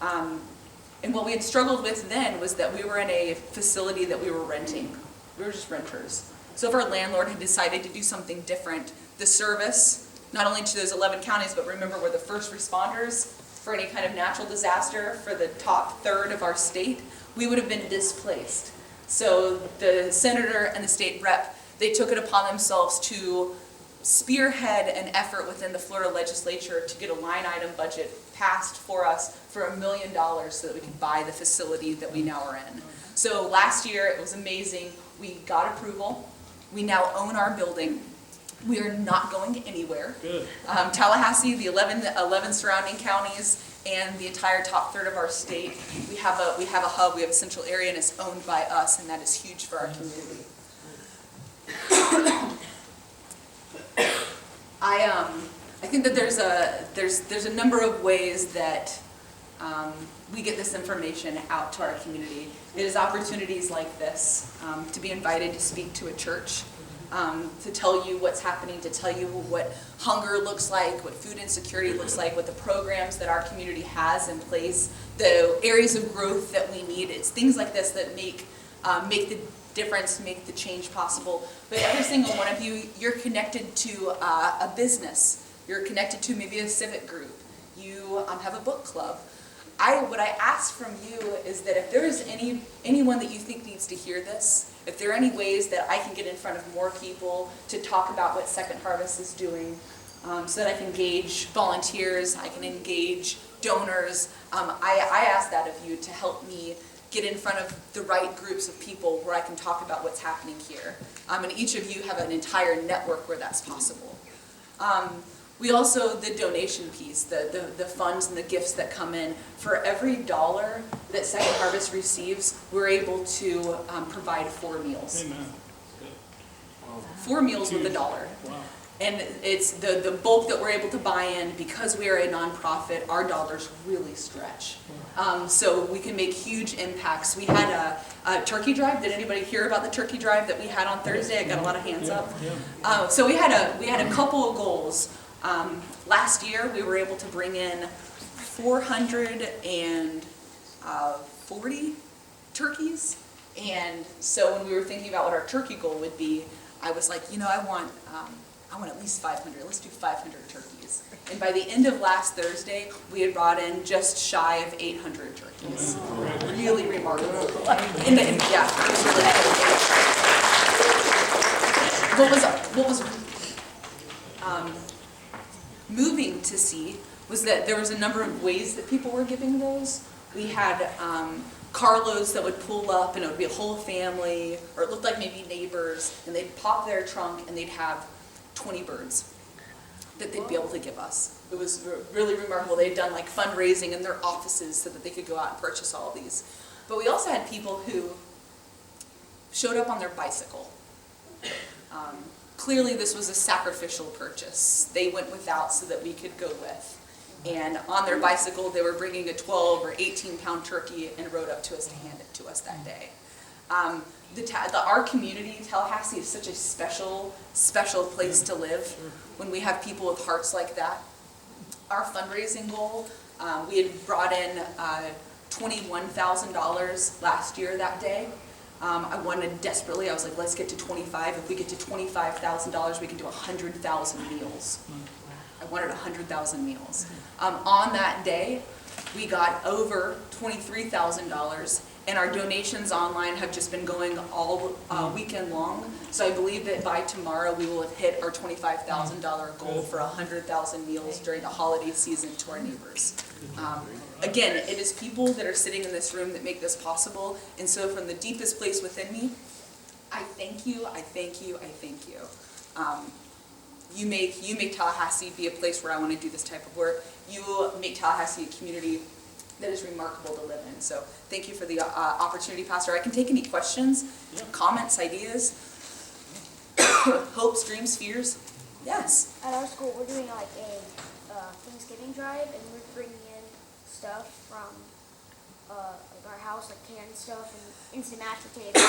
And what we had struggled with then was that we were in a facility that we were renting. We were just renters. So if our landlord had decided to do something different, the service, not only to those 11 counties, but remember we're the first responders for any kind of natural disaster for the top third of our state, we would have been displaced. So the senator and the state rep, they took it upon themselves to spearhead an effort within the Florida legislature to get a line item budget passed for us for $1 million so that we could buy the facility that we now are in. So last year, it was amazing. We got approval. We now own our building. We are not going anywhere. Good. Tallahassee, the 11 surrounding counties, and the entire top third of our state, we have a hub, we have a central area, and it's owned by us, and that is huge for our community. I think that there's a number of ways that we get this information out to our community. It is opportunities like this, to be invited to speak to a church, to tell you what's happening, to tell you what hunger looks like, what food insecurity looks like, what the programs that our community has in place, the areas of growth that we need. It's things like this that make the difference, make the change possible. But every single one of you, you're connected to a business. You're connected to maybe a civic group. You have a book club. What I ask from you is that if there is anyone that you think needs to hear this, if there are any ways that I can get in front of more people to talk about what Second Harvest is doing, so that I can engage volunteers, I can engage donors, I ask that of you to help me get in front of the right groups of people where I can talk about what's happening here. And each of you have an entire network where that's possible. We also, the donation piece, the funds and the gifts that come in, for every $1 that Second Harvest receives, we're able to provide 4 meals. Amen. 4 meals with $1. Wow. And it's the bulk that we're able to buy in, because we are a nonprofit, our dollars really stretch. So we can make huge impacts. We had a turkey drive. Did anybody hear about the turkey drive that we had on Thursday? I got a lot of hands up. So we had a couple of goals. Last year we were able to bring in 440 turkeys. And so when we were thinking about what our turkey goal would be, I was like, I want at least 500. Let's do 500 turkeys. And by the end of last Thursday, we had brought in just shy of 800 turkeys. Really remarkable. And it was really What was moving to see was that there was a number of ways that people were giving those. We had carloads that would pull up, and it would be a whole family, or it looked like maybe neighbors, and they'd pop their trunk and they'd have 20 birds that they'd be able to give us. It was really remarkable. They'd done like fundraising in their offices so that they could go out and purchase all of these. But we also had people who showed up on their bicycle. Clearly this was a sacrificial purchase. They went without so that we could go with. And on their bicycle, they were bringing a 12 or 18-pound turkey and rode up to us to hand it to us that day. Our community, Tallahassee, is such a special place to live when we have people with hearts like that. Our fundraising goal, we had brought in $21,000 last year that day. I wanted desperately, I was like, let's get to 25. If we get to $25,000, we can do 100,000 meals. I wanted 100,000 meals. On that day, we got over $23,000, and our donations online have just been going all weekend long. So I believe that by tomorrow we will have hit our $25,000 goal for 100,000 meals during the holiday season to our neighbors. Again, it is people that are sitting in this room that make this possible, and so from the deepest place within me, I thank you, I thank you, I thank you. You make Tallahassee be a place where I want to do this type of work. You make Tallahassee a community that is remarkable to live in. So thank you for the opportunity, Pastor. I can take any questions, comments, ideas, hopes, dreams, fears. Yes? At our school, we're doing like a Thanksgiving drive, and we're bringing in stuff from like our house, like canned stuff and instant mashed potatoes,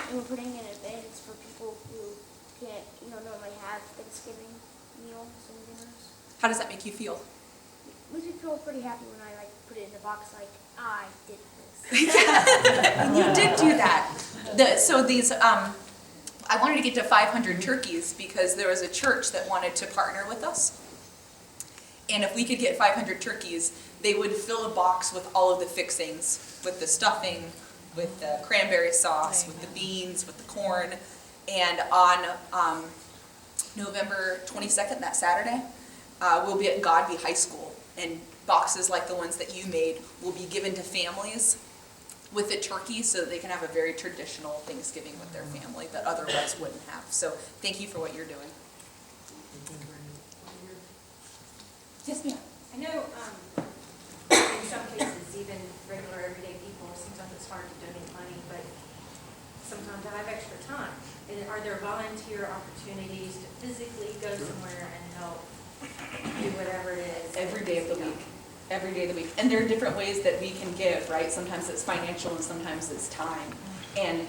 and we're putting in events for people who can't, normally have Thanksgiving meals and dinners. How does that make you feel? Makes me feel pretty happy when I put it in the box, like I did this. You did do that. I wanted to get to 500 turkeys because there was a church that wanted to partner with us. And if we could get 500 turkeys, they would fill a box with all of the fixings, with the stuffing, with the cranberry sauce, with the beans, with the corn. And on November 22nd, that Saturday, we'll be at Godby High School, and boxes like the ones that you made will be given to families with the turkey so that they can have a very traditional Thanksgiving with their family that otherwise wouldn't have. So thank you for what you're doing. Yes, ma'am. I know in some cases, even regular everyday people, sometimes it's hard to donate money, but sometimes I have extra time. And are there volunteer opportunities to physically go somewhere and help do whatever it is? Every day of the week. Every day of the week. And there are different ways that we can give, right? Sometimes it's financial and sometimes it's time. And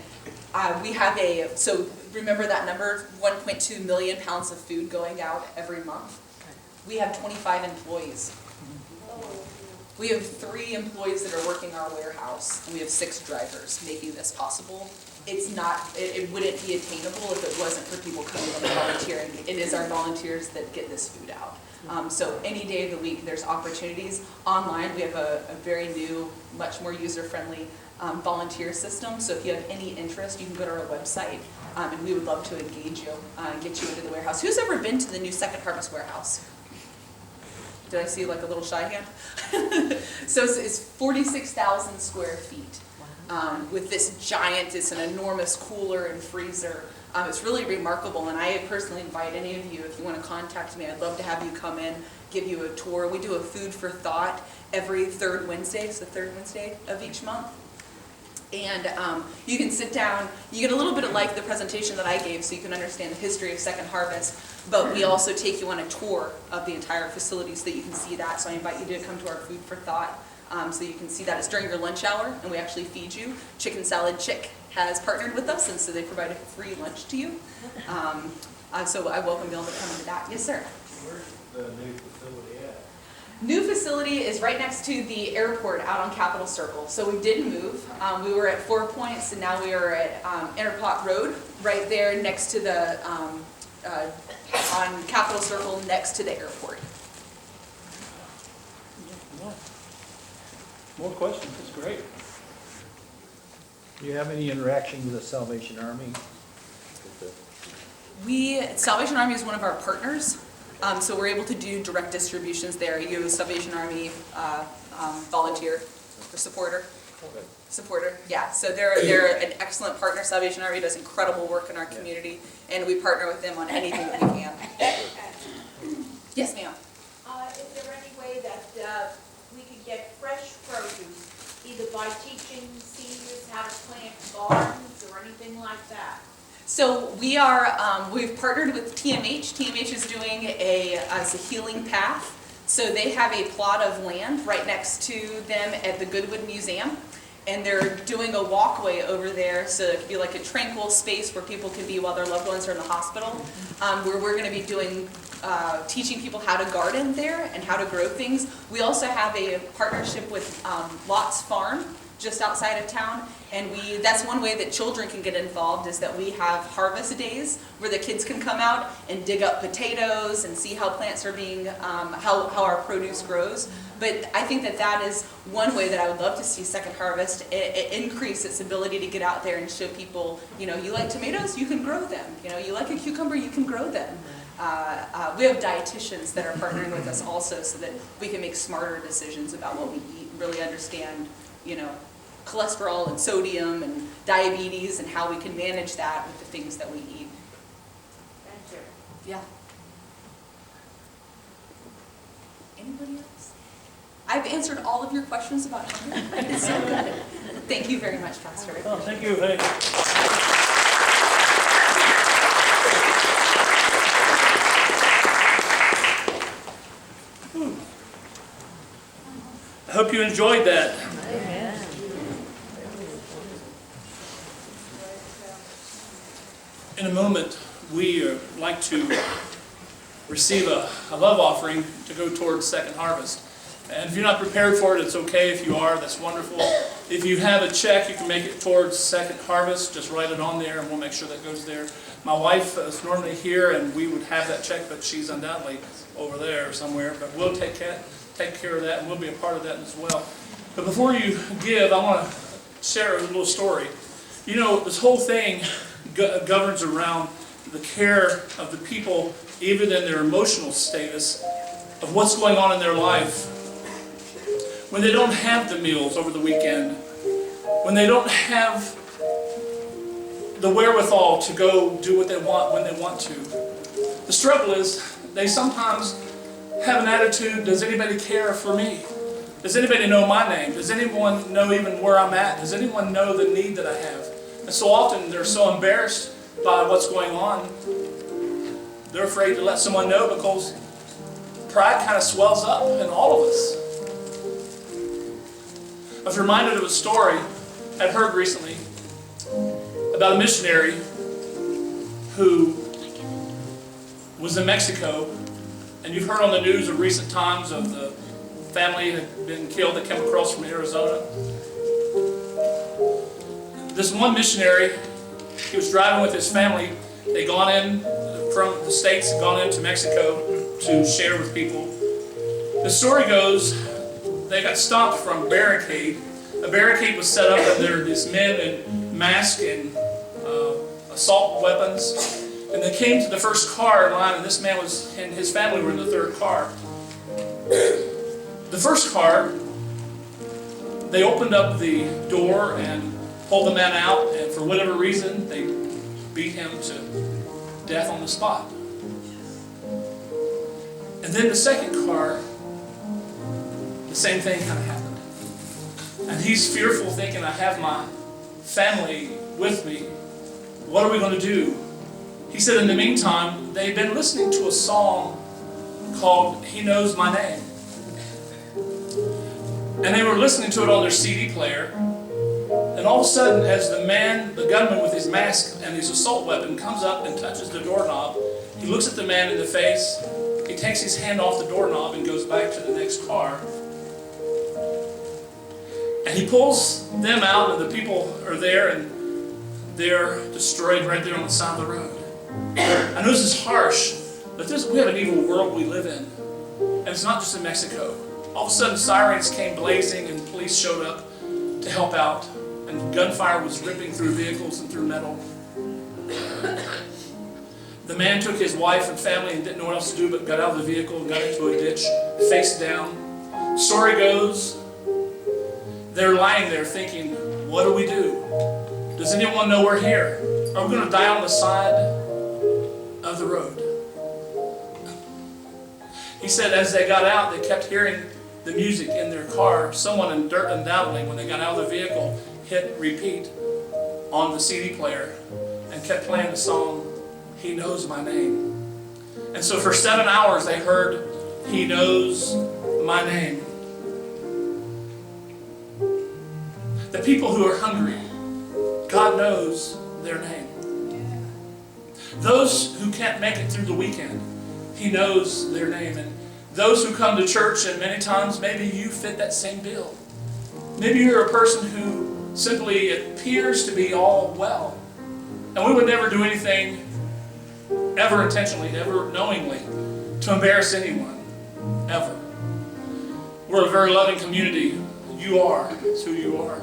we have so remember that number, 1.2 million pounds of food going out every month. We have 25 employees. We have 3 employees that are working our warehouse, and we have 6 drivers making this possible. It wouldn't be attainable if it wasn't for people coming and volunteering. It is our volunteers that get this food out. So any day of the week, there's opportunities. Online, we have a very new, much more user-friendly volunteer system. So if you have any interest, you can go to our website, and we would love to engage you and get you into the warehouse. Who's ever been to the new Second Harvest warehouse? Did I see like a little shy hand? So it's 46,000 square feet with this giant, it's an enormous cooler and freezer. It's really remarkable, and I personally invite any of you, if you want to contact me, I'd love to have you come in, give you a tour. We do a food for thought every third Wednesday, it's the third Wednesday of each month. And you can sit down, you get a little bit of like the presentation that I gave so you can understand the history of Second Harvest, but we also take you on a tour of the entire facility so that you can see that. So I invite you to come to our Food for Thought so you can see that. It's during your lunch hour, and we actually feed you. Chicken Salad Chick has partnered with us, and so they provide a free lunch to you. So I welcome you all to come to that. Yes, sir? Where's the new facility at? New facility is right next to the airport out on Capitol Circle. So we did move. We were at 4 Points, and now we are at Interpot Road, right there next to the, on Capitol Circle next to the airport. More questions, that's great. Do you have any interaction with the Salvation Army? Salvation Army is one of our partners. So we're able to do direct distributions there. You, Salvation Army volunteer or supporter. Yeah. So they're an excellent partner. Salvation Army does incredible work in our community, and we partner with them on anything that we can. Yes, ma'am. Is there any way that we could get fresh produce, either by teaching seniors how to plant gardens or anything like that? So we've partnered with TMH. TMH is doing a healing path. So they have a plot of land right next to them at the Goodwood Museum. And they're doing a walkway over there, so it could be like a tranquil space where people can be while their loved ones are in the hospital. Where we're going to be doing, teaching people how to garden there and how to grow things. We also have a partnership with Lott's Farm, just outside of town, and that's one way that children can get involved, is that we have harvest days where the kids can come out and dig up potatoes and see how plants are being, how our produce grows. But I think that is one way that I would love to see Second Harvest increase its ability to get out there and show people, you like tomatoes, you can grow them. You like a cucumber, you can grow them. We have dietitians that are partnering with us also so that we can make smarter decisions about what we eat, really understand, cholesterol and sodium and diabetes and how we can manage that with the things that we eat. Thank you. Yeah. Anybody else? I've answered all of your questions about hunger. It's so good. Thank you very much, Pastor. Oh, thank you. Hey. I hope you enjoyed that. In a moment, we like to receive a love offering to go towards Second Harvest. And if you're not prepared for it, it's okay. If you are, that's wonderful. If you have a check, you can make it towards Second Harvest. Just write it on there, and we'll make sure that goes there. My wife is normally here, and we would have that check, but she's undoubtedly over there somewhere. But we'll take care of that, and we'll be a part of that as well. But before you give, I want to share a little story. You know, this whole thing governs around the care of the people, even in their emotional status, of what's going on in their life. When they don't have the meals over the weekend, when they don't have the wherewithal to go do what they want when they want to. The struggle is they sometimes have an attitude, does anybody care for me? Does anybody know my name? Does anyone know even where I'm at? Does anyone know the need that I have? And so often they're so embarrassed by what's going on, they're afraid to let someone know because pride kind of swells up in all of us. I was reminded of a story I'd heard recently about a missionary who was in Mexico, and you've heard on the news of recent times of the family that had been killed that came across from Arizona. This one missionary, he was driving with his family. They'd gone in from the States, gone into Mexico to share with people. The story goes, they got stopped from a barricade. A barricade was set up, and there were these men in masks and assault weapons. And they came to the first car in line, and this man and his family were in the third car. The first car, they opened up the door and pulled the man out, and for whatever reason, they beat him to death on the spot. And then the second car, the same thing kind of happened. And he's fearful, thinking, I have my family with me. What are we going to do? He said in the meantime, they'd been listening to a song called He Knows My Name. And they were listening to it on their CD player. And all of a sudden, as the gunman with his mask and his assault weapon comes up and touches the doorknob, he looks at the man in the face, he takes his hand off the doorknob and goes back to the next car. And he pulls them out, and the people are there, and they're destroyed right there on the side of the road. I know this is harsh, but we have an evil world we live in. And it's not just in Mexico. All of a sudden, sirens came blazing, and police showed up to help out. And gunfire was ripping through vehicles and through metal. The man took his wife and family and didn't know what else to do but got out of the vehicle and got into a ditch, face down. Story goes, they're lying there thinking, what do we do? Does anyone know we're here? Are we going to die on the side of the road? He said as they got out, they kept hearing the music in their car. Someone undoubtedly, when they got out of the vehicle, hit repeat on the CD player and kept playing the song, He Knows My Name. And so for 7 hours they heard, He Knows My Name. The people who are hungry, God knows their name. Those who can't make it through the weekend, He knows their name. And those who come to church, and many times maybe you fit that same bill. Maybe you're a person who simply appears to be all well. And we would never do anything ever intentionally, ever knowingly, to embarrass anyone, ever. We're a very loving community. You are. It's who you are.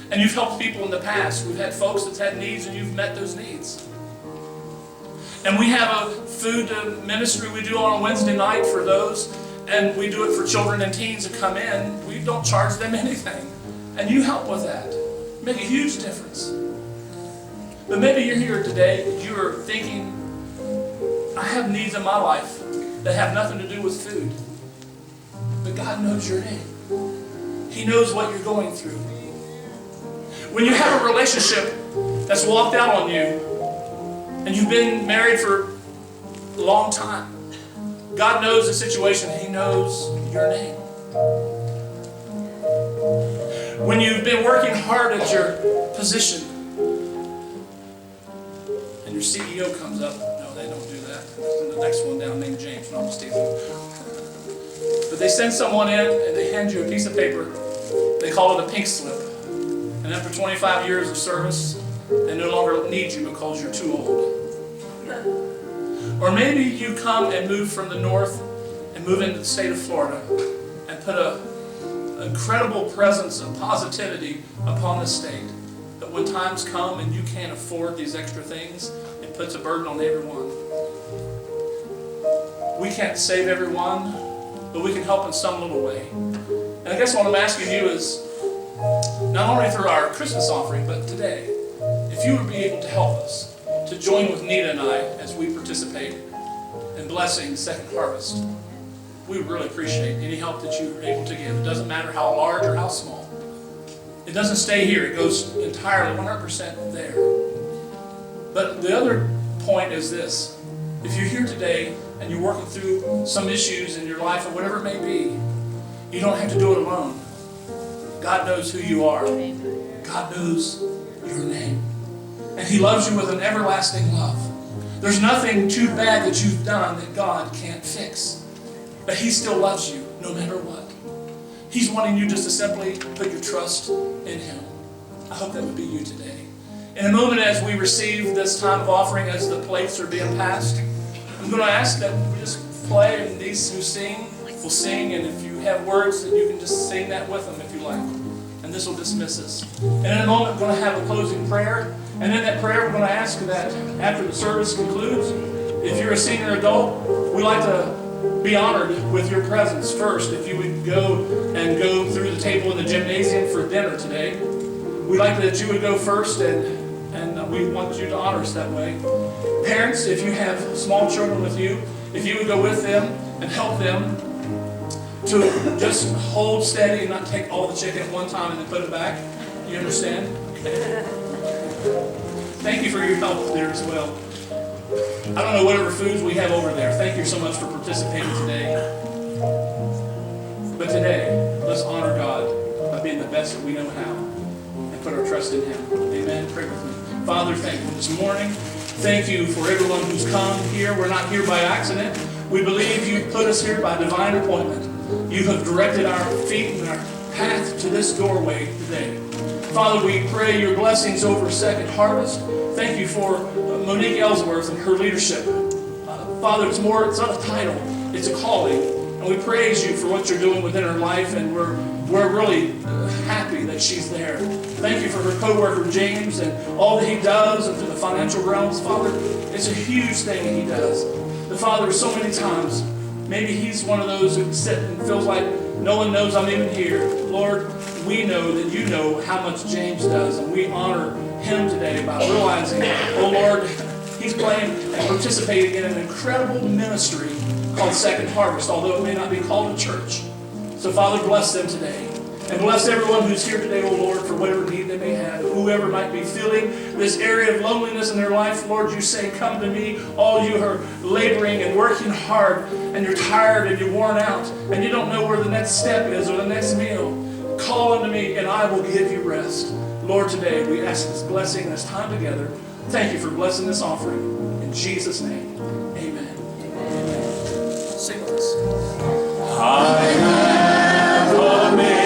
And you've helped people in the past. We've had folks that's had needs, and you've met those needs. And we have a food ministry we do on a Wednesday night for those, and we do it for children and teens that come in. We don't charge them anything. And you help with that. Make a huge difference. But maybe you're here today, you're thinking, I have needs in my life that have nothing to do with food. But God knows your name. He knows what you're going through. When you have a relationship that's walked out on you, and you've been married for a long time, God knows the situation. He knows your name. When you've been working hard at your position, and your CEO comes up, no, they don't do that. There's the next one down named James, no, I'm just teasing. But they send someone in, and they hand you a piece of paper. They call it a pink slip. And after 25 years of service, they no longer need you because you're too old. Or maybe you come and move from the north and move into the state of Florida and put a incredible presence of positivity upon the state. That when times come and you can't afford these extra things, it puts a burden on everyone. We can't save everyone, but we can help in some little way. And I guess what I'm asking you is, not only through our Christmas offering, but today, if you would be able to help us to join with Nita and I as we participate in blessing the Second Harvest, we would really appreciate any help that you are able to give. It doesn't matter how large or how small. It doesn't stay here. It goes entirely 100% there. But the other point is this. If you're here today and you're working through some issues in your life or whatever it may be, you don't have to do it alone. God knows who you are. God knows your name. And He loves you with an everlasting love. There's nothing too bad that you've done that God can't fix. But He still loves you no matter what. He's wanting you just to simply put your trust in Him. I hope that would be you today. In a moment as we receive this time of offering, as the plates are being passed, I'm going to ask that we just play, and these who sing will sing, and if you have words, that you can just sing that with them if you like. And this will dismiss us. And in a moment, we're going to have a closing prayer. And in that prayer, we're going to ask that after the service concludes, if you're a senior adult, we like to be honored with your presence first. If you would go through the table in the gymnasium for dinner today, we'd like that you would go first, and we want you to honor us that way. Parents, if you have small children with you, if you would go with them and help them to just hold steady and not take all the chicken at one time and then put it back. You understand? Thank you for your help there as well. I don't know whatever foods we have over there. Thank you so much for participating today. But today, let's honor God by being the best that we know how and put our trust in Him. Amen. Pray with me. Father, thank you this morning. Thank you for everyone who's come here. We're not here by accident. We believe you put us here by divine appointment. You have directed our feet and our path to this doorway today. Father, we pray your blessings over Second Harvest. Thank you for Monique Ellsworth and her leadership. Father, it's not a title, it's a calling. And we praise you for what you're doing within her life, and we're really happy that she's there. Thank you for her co-worker James and all that he does, and through the financial realms. Father, it's a huge thing that he does. The Father, so many times, maybe he's one of those who sit and feels like no one knows I'm even here. Lord, we know that you know how much James does, and we honor him today by realizing, oh Lord, he's playing and participating in an incredible ministry called Second Harvest, although it may not be called a church. So Father, bless them today. And bless everyone who's here today, oh Lord, for whatever need they may have. Whoever might be feeling this area of loneliness in their life, Lord, you say, come to me, all you who are laboring and working hard, and you're tired and you're worn out, and you don't know where the next step is or the next meal. Call unto me, and I will give you rest. Lord, today we ask this blessing and this time together. Thank you for blessing this offering. In Jesus' name, amen. Amen. Sing with us. I have a maker.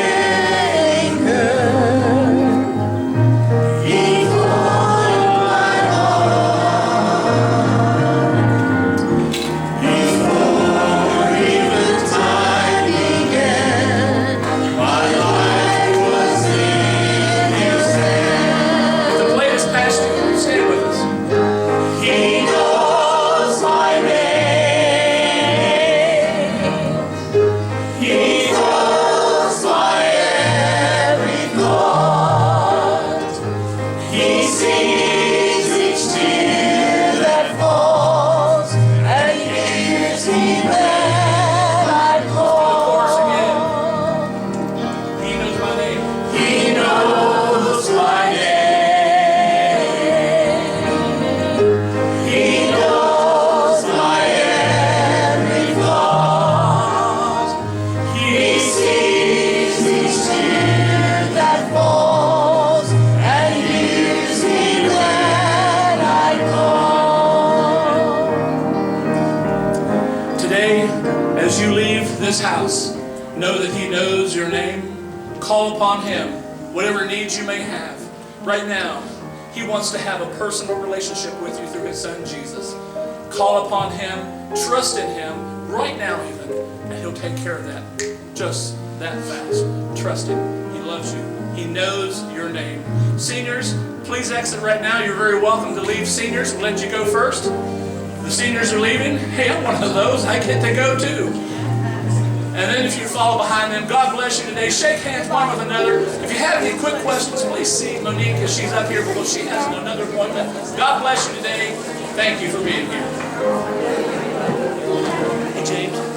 House, know that he knows your name. Call upon him, whatever needs you may have. Right now, he wants to have a personal relationship with you through his son Jesus. Call upon him, trust in him right now even, and he'll take care of that. Just that fast. Trust Him. He loves you. He knows your name. Seniors, please exit right now. You're very welcome to leave. Seniors, we'll let you go first. The seniors are leaving. Hey, I'm one of those. I get to go too. And then if you follow behind them, God bless you today. Shake hands one with another. If you have any quick questions, please see Monique as she's up here below. She has another appointment. God bless you today. Thank you for being here. Hey, James.